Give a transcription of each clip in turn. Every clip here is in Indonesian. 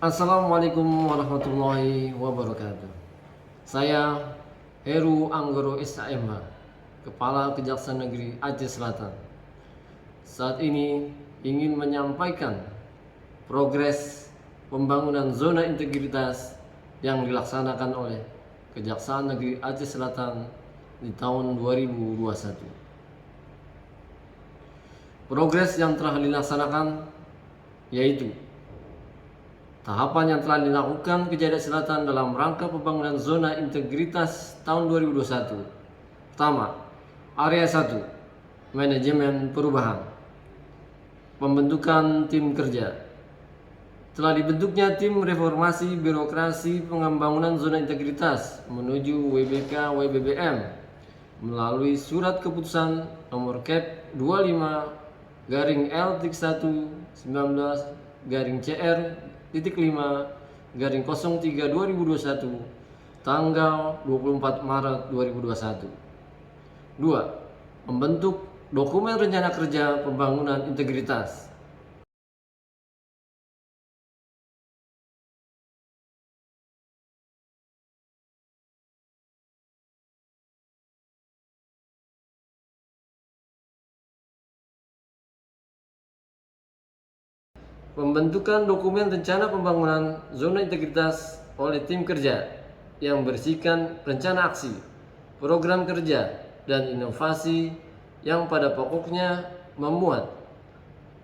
Assalamualaikum warahmatullahi wabarakatuh. Saya Heru Anggoro SHMH, Kepala Kejaksaan Negeri Aceh Selatan. Saat ini ingin menyampaikan progres pembangunan zona integritas yang dilaksanakan oleh Kejaksaan Negeri Aceh Selatan di tahun 2021. Progres yang telah dilaksanakan yaitu tahapan yang telah dilakukan Kejati Selatan dalam rangka pembangunan zona integritas tahun 2021. Pertama, area 1, manajemen perubahan. Pembentukan tim kerja. Telah dibentuknya tim reformasi birokrasi pembangunan zona integritas menuju WBK WBBM melalui surat keputusan nomor Kep 25 garing L31 19 garing CR titik 5 garing 03 2021 tanggal 24 Maret 2021. 2. Membentuk dokumen rencana kerja pembangunan integritas. Pembentukan dokumen rencana pembangunan zona integritas oleh tim kerja yang berisikan rencana aksi, program kerja, dan inovasi yang pada pokoknya memuat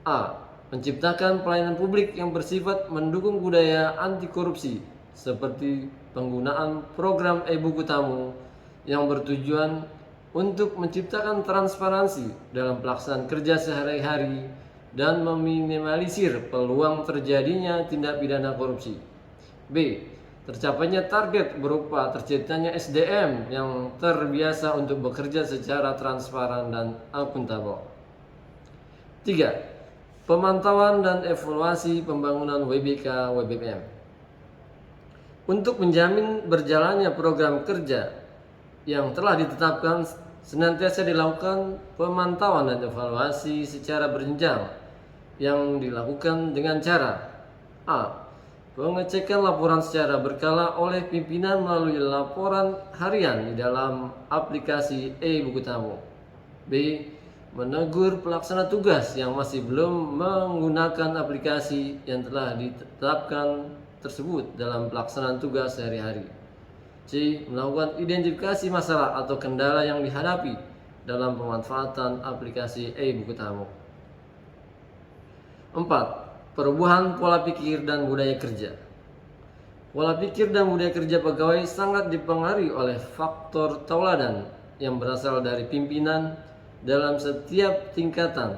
A. Menciptakan pelayanan publik yang bersifat mendukung budaya anti korupsi seperti penggunaan program e-buku tamu yang bertujuan untuk menciptakan transparansi dalam pelaksanaan kerja sehari-hari dan meminimalisir peluang terjadinya tindak pidana korupsi. B. Tercapainya target berupa terciptanya SDM yang terbiasa untuk bekerja secara transparan dan akuntabel. 3. Pemantauan dan evaluasi pembangunan WBK WBBM. Untuk menjamin berjalannya program kerja yang telah ditetapkan, senantiasa dilakukan pemantauan dan evaluasi secara berjenjang yang dilakukan dengan cara A. Pengecekan laporan secara berkala oleh pimpinan melalui laporan harian di dalam aplikasi e-buku tamu. B. Menegur pelaksana tugas yang masih belum menggunakan aplikasi yang telah ditetapkan tersebut dalam pelaksanaan tugas sehari-hari. C. Melakukan identifikasi masalah atau kendala yang dihadapi dalam pemanfaatan aplikasi e-buku tamu. 4. Perubahan pola pikir dan budaya kerja. Pola pikir dan budaya kerja pegawai sangat dipengaruhi oleh faktor tauladan yang berasal dari pimpinan dalam setiap tingkatan.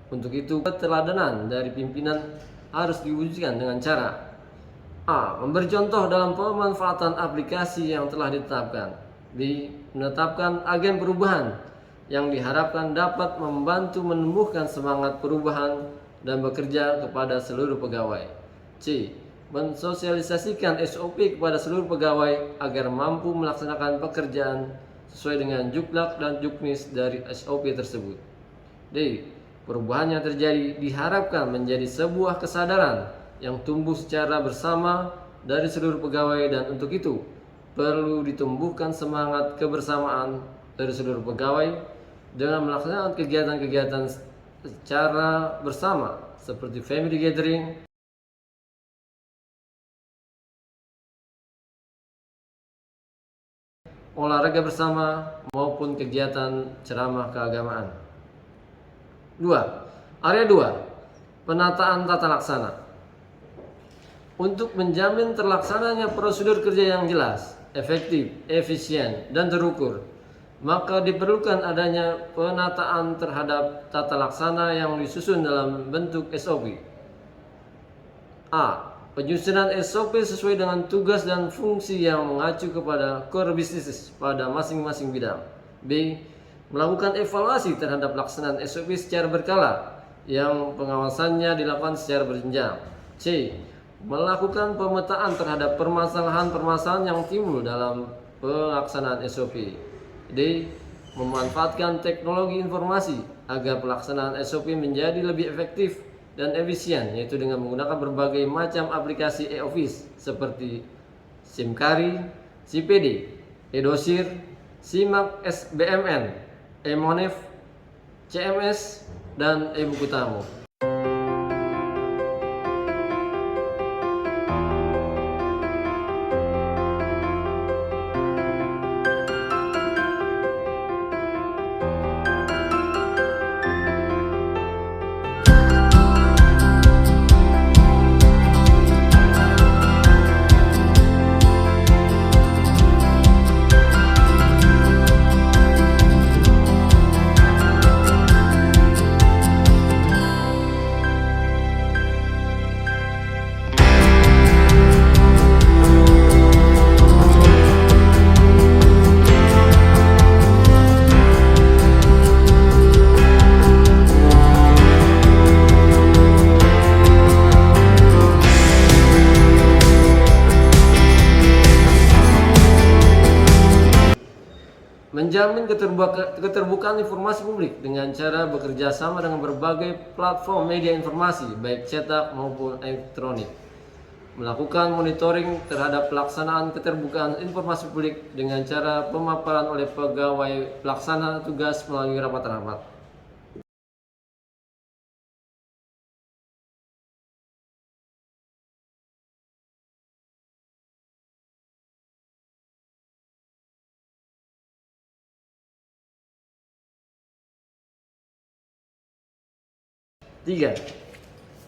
Untuk itu, keteladanan dari pimpinan harus diwujudkan dengan cara A. Memberi contoh dalam pemanfaatan aplikasi yang telah ditetapkan. B. Menetapkan agen perubahan yang diharapkan dapat membantu menumbuhkan semangat perubahan dan bekerja kepada seluruh pegawai. C. Mensosialisasikan SOP kepada seluruh pegawai agar mampu melaksanakan pekerjaan sesuai dengan juklak dan juknis dari SOP tersebut. D. Perubahan yang terjadi diharapkan menjadi sebuah kesadaran yang tumbuh secara bersama dari seluruh pegawai, dan untuk itu perlu ditumbuhkan semangat kebersamaan dari seluruh pegawai dengan melaksanakan kegiatan-kegiatan secara bersama seperti family gathering, olahraga bersama, maupun kegiatan ceramah keagamaan. 2. Area 2. Penataan tata laksana. Untuk menjamin terlaksananya prosedur kerja yang jelas, efektif, efisien, dan terukur, maka diperlukan adanya penataan terhadap tata laksana yang disusun dalam bentuk SOP. A. Penyusunan SOP sesuai dengan tugas dan fungsi yang mengacu kepada core business pada masing-masing bidang. B. Melakukan evaluasi terhadap pelaksanaan SOP secara berkala yang pengawasannya dilakukan secara berjenjang. C. Melakukan pemetaan terhadap permasalahan-permasalahan yang timbul dalam pelaksanaan SOP. D. Memanfaatkan teknologi informasi agar pelaksanaan SOP menjadi lebih efektif dan efisien, yaitu dengan menggunakan berbagai macam aplikasi e-office seperti SIMKARI, CPD, eDosir, SIMAK SBMN, eMonef, CMS, dan e-buku tamu. Menjamin keterbukaan informasi publik dengan cara bekerja sama dengan berbagai platform media informasi, baik cetak maupun elektronik. Melakukan monitoring terhadap pelaksanaan keterbukaan informasi publik dengan cara pemaparan oleh pegawai pelaksana tugas melalui rapat-rapat.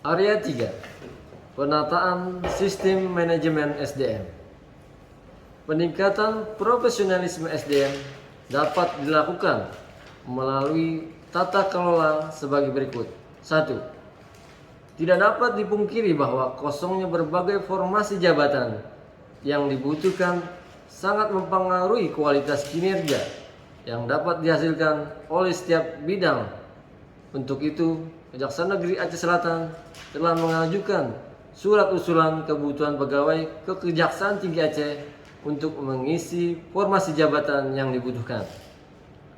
Area 3. Penataan sistem manajemen SDM. Peningkatan profesionalisme SDM dapat dilakukan melalui tata kelola sebagai berikut. 1. Tidak dapat dipungkiri bahwa kosongnya berbagai formasi jabatan yang dibutuhkan sangat mempengaruhi kualitas kinerja yang dapat dihasilkan oleh setiap bidang. Untuk itu, Kejaksaan Negeri Aceh Selatan telah mengajukan surat usulan kebutuhan pegawai ke Kejaksaan Tinggi Aceh untuk mengisi formasi jabatan yang dibutuhkan.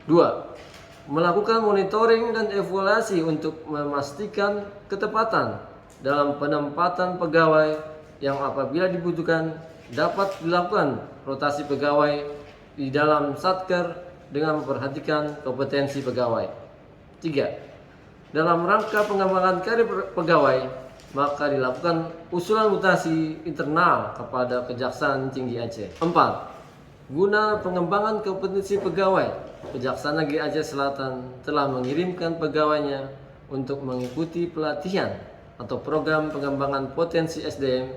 2. Melakukan monitoring dan evaluasi untuk memastikan ketepatan dalam penempatan pegawai yang apabila dibutuhkan dapat dilakukan rotasi pegawai di dalam Satker dengan memperhatikan kompetensi pegawai. 3. Dalam rangka pengembangan karir pegawai, maka dilakukan usulan mutasi internal kepada Kejaksaan Tinggi Aceh. 4. Guna pengembangan kompetensi pegawai, Kejaksaan Negeri Aceh Selatan telah mengirimkan pegawainya untuk mengikuti pelatihan atau program pengembangan potensi SDM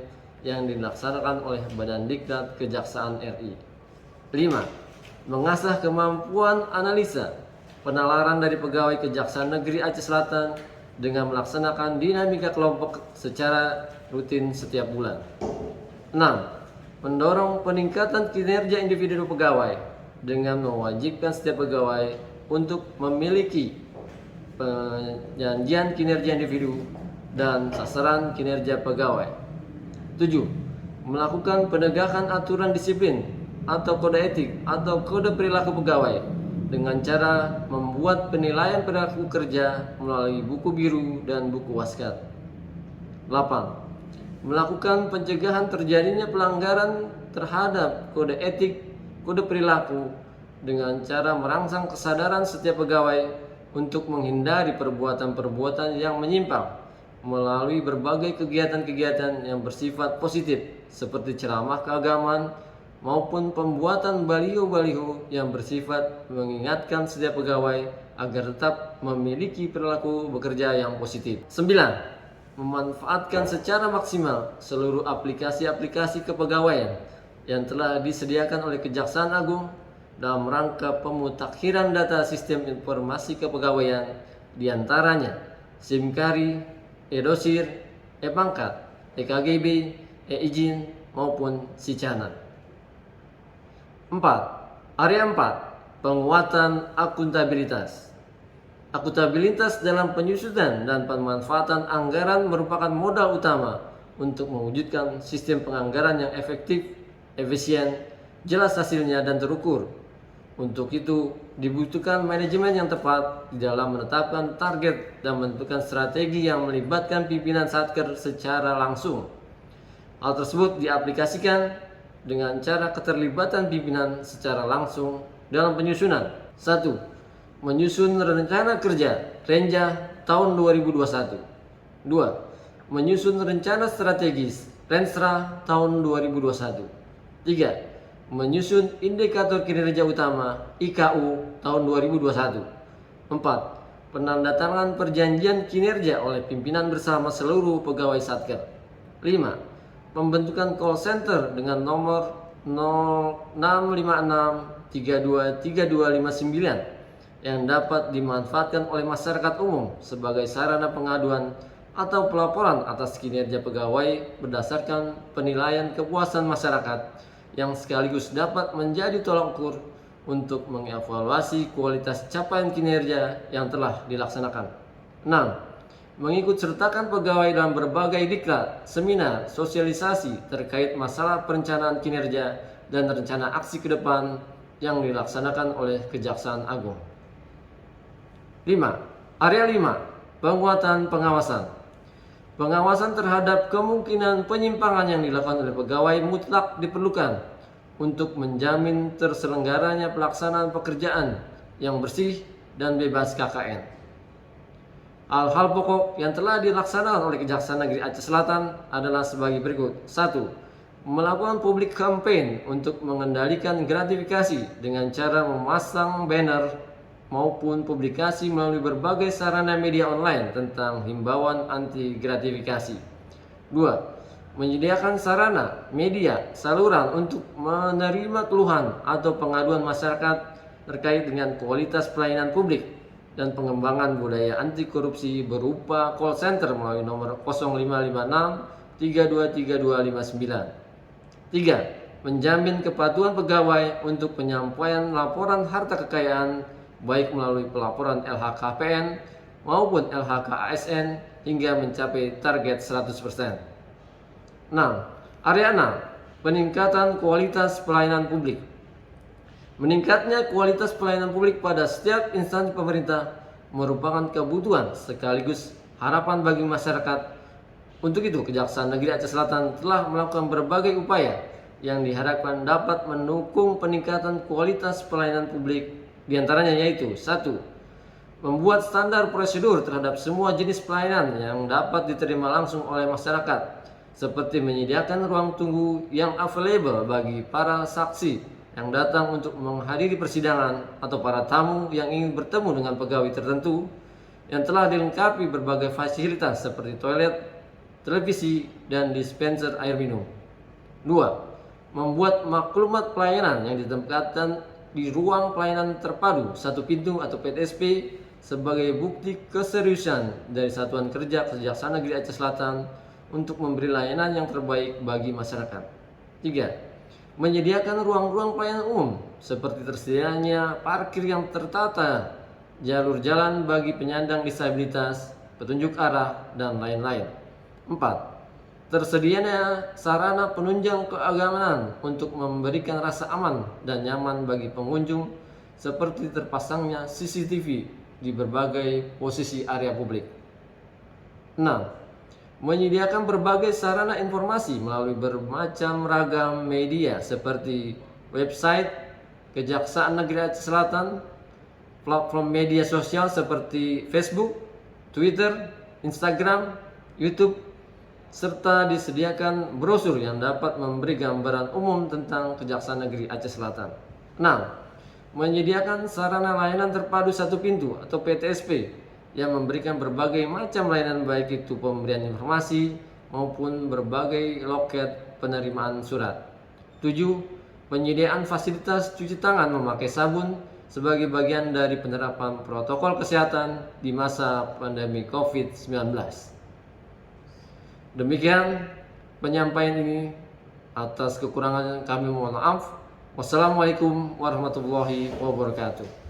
yang dilaksanakan oleh Badan Diklat Kejaksaan RI. 5. Mengasah kemampuan analisa penalaran dari pegawai Kejaksaan Negeri Aceh Selatan dengan melaksanakan dinamika kelompok secara rutin setiap bulan. 6. Mendorong peningkatan kinerja individu pegawai dengan mewajibkan setiap pegawai untuk memiliki perjanjian kinerja individu dan sasaran kinerja pegawai. 7. Melakukan penegakan aturan disiplin atau kode etik atau kode perilaku pegawai dengan cara membuat penilaian perilaku kerja melalui buku biru dan buku waskat. 8. Melakukan pencegahan terjadinya pelanggaran terhadap kode etik, kode perilaku dengan cara merangsang kesadaran setiap pegawai untuk menghindari perbuatan-perbuatan yang menyimpang melalui berbagai kegiatan-kegiatan yang bersifat positif seperti ceramah keagamaan maupun pembuatan baliho-baliho yang bersifat mengingatkan setiap pegawai agar tetap memiliki perilaku bekerja yang positif. 9. Memanfaatkan secara maksimal seluruh aplikasi-aplikasi kepegawaian yang telah disediakan oleh Kejaksaan Agung dalam rangka pemutakhiran data sistem informasi kepegawaian, diantaranya SIMKARI, eDosir, ePangkat, EKGB, eIzin, maupun SICANAT. 4. Area 4. Penguatan akuntabilitas. Akuntabilitas dalam penyusunan dan pemanfaatan anggaran merupakan modal utama untuk mewujudkan sistem penganggaran yang efektif, efisien, jelas hasilnya dan terukur. Untuk itu, dibutuhkan manajemen yang tepat di dalam menetapkan target dan menentukan strategi yang melibatkan pimpinan Satker secara langsung. Hal tersebut diaplikasikan dengan cara keterlibatan pimpinan secara langsung dalam penyusunan. 1. Menyusun rencana kerja Renja tahun 2021. 2. Menyusun rencana strategis Renstra tahun 2021. 3. Menyusun indikator kinerja utama IKU tahun 2021. 4. Penandatangan perjanjian kinerja oleh pimpinan bersama seluruh pegawai Satker. 5. Pembentukan call center dengan nomor 0656323259 yang dapat dimanfaatkan oleh masyarakat umum sebagai sarana pengaduan atau pelaporan atas kinerja pegawai berdasarkan penilaian kepuasan masyarakat yang sekaligus dapat menjadi tolak ukur untuk mengevaluasi kualitas capaian kinerja yang telah dilaksanakan. 6. Mengikut sertakan pegawai dalam berbagai diklat, seminar, sosialisasi terkait masalah perencanaan kinerja dan rencana aksi ke depan yang dilaksanakan oleh Kejaksaan Agung. 5. Area 5. Penguatan pengawasan. Pengawasan terhadap kemungkinan penyimpangan yang dilakukan oleh pegawai mutlak diperlukan untuk menjamin terselenggaranya pelaksanaan pekerjaan yang bersih dan bebas KKN. Hal-hal pokok yang telah dilaksanakan oleh Kejaksaan Negeri Aceh Selatan adalah sebagai berikut. 1. Melakukan public campaign untuk mengendalikan gratifikasi dengan cara memasang banner maupun publikasi melalui berbagai sarana media online tentang himbauan anti gratifikasi. 2. Menyediakan sarana, media, saluran untuk menerima keluhan atau pengaduan masyarakat terkait dengan kualitas pelayanan publik dan pengembangan budaya anti korupsi berupa call center melalui nomor 0556 323259. 3. Menjamin kepatuhan pegawai untuk penyampaian laporan harta kekayaan baik melalui pelaporan LHKPN maupun LHKASN hingga mencapai target 100%. 6. Area 6. Peningkatan kualitas pelayanan publik. Meningkatnya kualitas pelayanan publik pada setiap instansi pemerintah merupakan kebutuhan sekaligus harapan bagi masyarakat. Untuk itu, Kejaksaan Negeri Aceh Selatan telah melakukan berbagai upaya yang diharapkan dapat mendukung peningkatan kualitas pelayanan publik. Di antaranya yaitu 1. Membuat standar prosedur terhadap semua jenis pelayanan yang dapat diterima langsung oleh masyarakat, seperti menyediakan ruang tunggu yang available bagi para saksi yang datang untuk menghadiri persidangan atau para tamu yang ingin bertemu dengan pegawai tertentu, yang telah dilengkapi berbagai fasilitas seperti toilet, televisi, dan dispenser air minum. 2. Membuat maklumat pelayanan yang ditempatkan di ruang pelayanan terpadu satu pintu atau PTSP sebagai bukti keseriusan dari Satuan Kerja Kejaksaan Negeri Aceh Selatan untuk memberi layanan yang terbaik bagi masyarakat. 3. Menyediakan ruang-ruang pelayanan umum seperti tersedianya parkir yang tertata, jalur jalan bagi penyandang disabilitas, petunjuk arah, dan lain-lain. 4. Tersedianya sarana penunjang keagamaan untuk memberikan rasa aman dan nyaman bagi pengunjung seperti terpasangnya CCTV di berbagai posisi area publik. 6. Menyediakan berbagai sarana informasi melalui bermacam ragam media seperti website Kejaksaan Negeri Aceh Selatan, platform media sosial seperti Facebook, Twitter, Instagram, YouTube, serta disediakan brosur yang dapat memberi gambaran umum tentang Kejaksaan Negeri Aceh Selatan. 6. Menyediakan sarana layanan terpadu satu pintu atau PTSP yang memberikan berbagai macam layanan baik itu pemberian informasi maupun berbagai loket penerimaan surat. 7. Penyediaan fasilitas cuci tangan memakai sabun sebagai bagian dari penerapan protokol kesehatan di masa pandemi COVID-19. Demikian penyampaian ini, atas kekurangan kami mohon maaf. Wassalamualaikum warahmatullahi wabarakatuh.